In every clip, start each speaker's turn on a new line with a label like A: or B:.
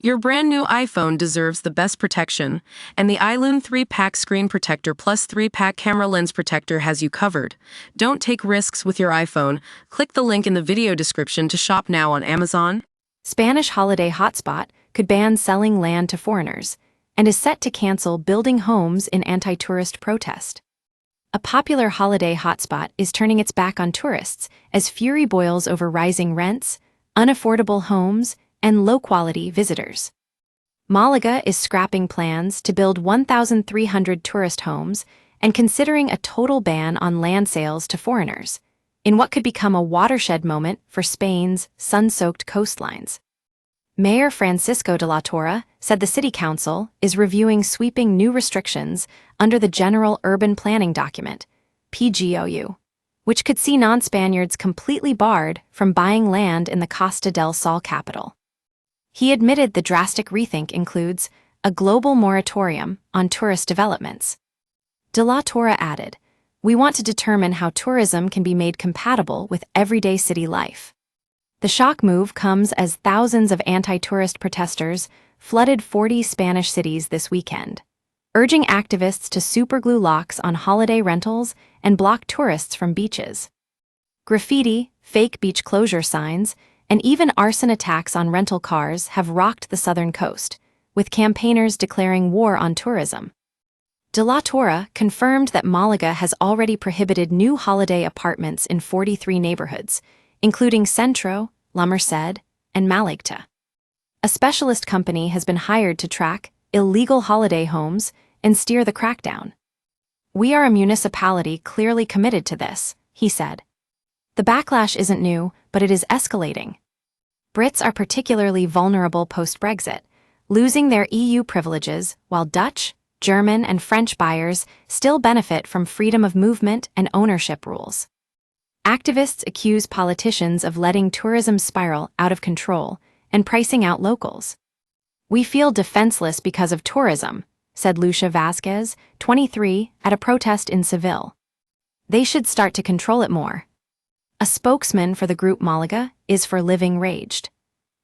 A: Your brand new iPhone deserves the best protection, and the iLune 3-pack screen protector plus 3-pack camera lens protector has you covered. Don't take risks with your iPhone. Click the link in the video description to shop now on Amazon.
B: Spanish holiday hotspot could ban selling land to foreigners and is set to cancel building homes in anti-tourist protest. A popular holiday hotspot is turning its back on tourists as fury boils over rising rents, unaffordable homes, and low-quality visitors. Malaga is scrapping plans to build 1,300 tourist homes and considering a total ban on land sales to foreigners, in what could become a watershed moment for Spain's sun-soaked coastlines. Mayor Francisco de la Torre said the city council is reviewing sweeping new restrictions under the General Urban Planning Document, PGOU, which could see non-Spaniards completely barred from buying land in the Costa del Sol capital. He admitted the drastic rethink includes a global moratorium on tourist developments. De la Torre added, "We want to determine how tourism can be made compatible with everyday city life." The shock move comes as thousands of anti-tourist protesters flooded 40 Spanish cities this weekend, urging activists to superglue locks on holiday rentals and block tourists from beaches. Graffiti, fake beach closure signs, and even arson attacks on rental cars have rocked the southern coast, with campaigners declaring war on tourism. De la Torre confirmed that Malaga has already prohibited new holiday apartments in 43 neighborhoods, including Centro, La Merced, and Maligta. A specialist company has been hired to track illegal holiday homes and steer the crackdown. "We are a municipality clearly committed to this," he said. "The backlash isn't new, but it is escalating. Brits are particularly vulnerable post-Brexit, losing their EU privileges, while Dutch, German, and French buyers still benefit from freedom of movement and ownership rules." Activists accuse politicians of letting tourism spiral out of control and pricing out locals. "We feel defenseless because of tourism," said Lucia Vasquez, 23, at a protest in Seville. "They should start to control it more." A spokesman for the group Malaga is for Living raged.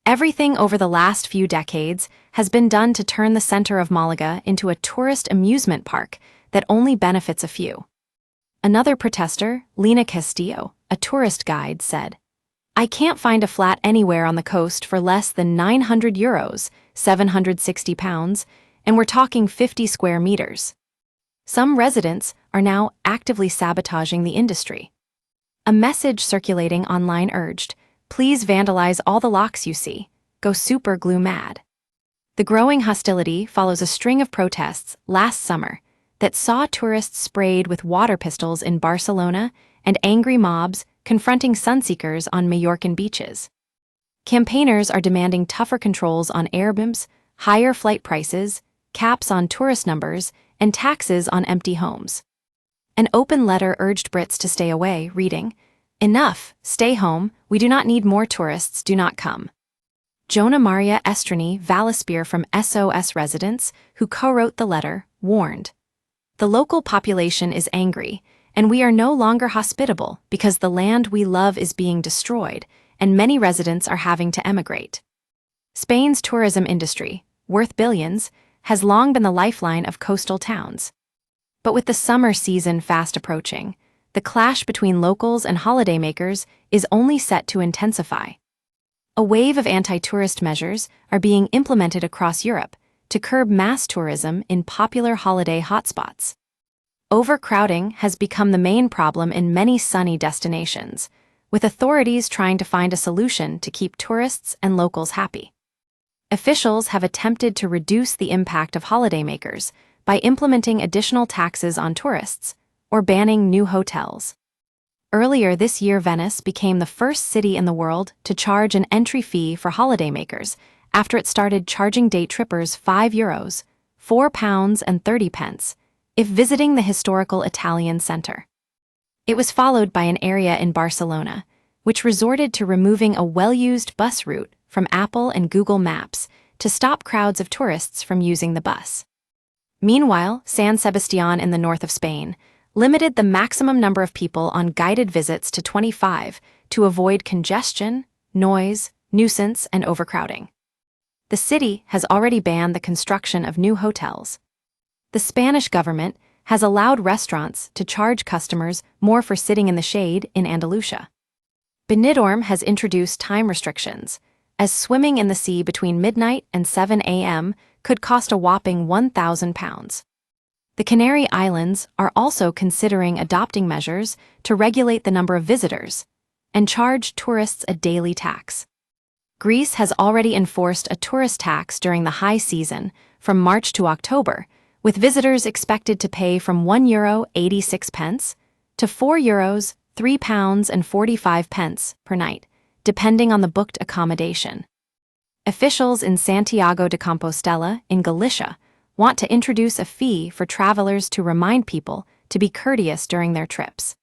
B: "Everything over the last few decades has been done to turn the center of Malaga into a tourist amusement park that only benefits a few." Another protester, Lena Castillo, a tourist guide, said, "I can't find a flat anywhere on the coast for less than €900, £760, and we're talking 50 square meters. Some residents are now actively sabotaging the industry." A message circulating online urged, "Please vandalize all the locks you see. Go super glue mad." The growing hostility follows a string of protests last summer that saw tourists sprayed with water pistols in Barcelona and angry mobs confronting sunseekers on Majorcan beaches. Campaigners are demanding tougher controls on Airbnbs, higher flight prices, caps on tourist numbers, and taxes on empty homes. An open letter urged Brits to stay away, reading, "Enough, stay home, we do not need more tourists, do not come." Jonah Maria Estrani Valaspir from SOS Residents, who co-wrote the letter, warned, "The local population is angry, and we are no longer hospitable because the land we love is being destroyed, and many residents are having to emigrate." Spain's tourism industry, worth billions, has long been the lifeline of coastal towns. But with the summer season fast approaching, the clash between locals and holidaymakers is only set to intensify. A wave of anti-tourist measures are being implemented across Europe to curb mass tourism in popular holiday hotspots. Overcrowding has become the main problem in many sunny destinations, with authorities trying to find a solution to keep tourists and locals happy. Officials have attempted to reduce the impact of holidaymakers by implementing additional taxes on tourists or banning new hotels. Earlier this year, Venice became the first city in the world to charge an entry fee for holidaymakers after it started charging day trippers €5, £4.30, if visiting the historical Italian center. It was followed by an area in Barcelona, which resorted to removing a well-used bus route from Apple and Google Maps to stop crowds of tourists from using the bus. Meanwhile, San Sebastián in the north of Spain limited the maximum number of people on guided visits to 25 to avoid congestion, noise, nuisance, and overcrowding. the city has already banned the construction of new hotels. The Spanish government has allowed restaurants to charge customers more for sitting in the shade in Andalusia. Benidorm has introduced time restrictions, as swimming in the sea between midnight and 7 a.m. could cost a whopping £1,000. The Canary Islands are also considering adopting measures to regulate the number of visitors and charge tourists a daily tax. Greece has already enforced a tourist tax during the high season from March to October, with visitors expected to pay from €1.86 to €4 £3.45 per night, depending on the booked accommodation. Officials in Santiago de Compostela, in Galicia, want to introduce a fee for travelers to remind people to be courteous during their trips.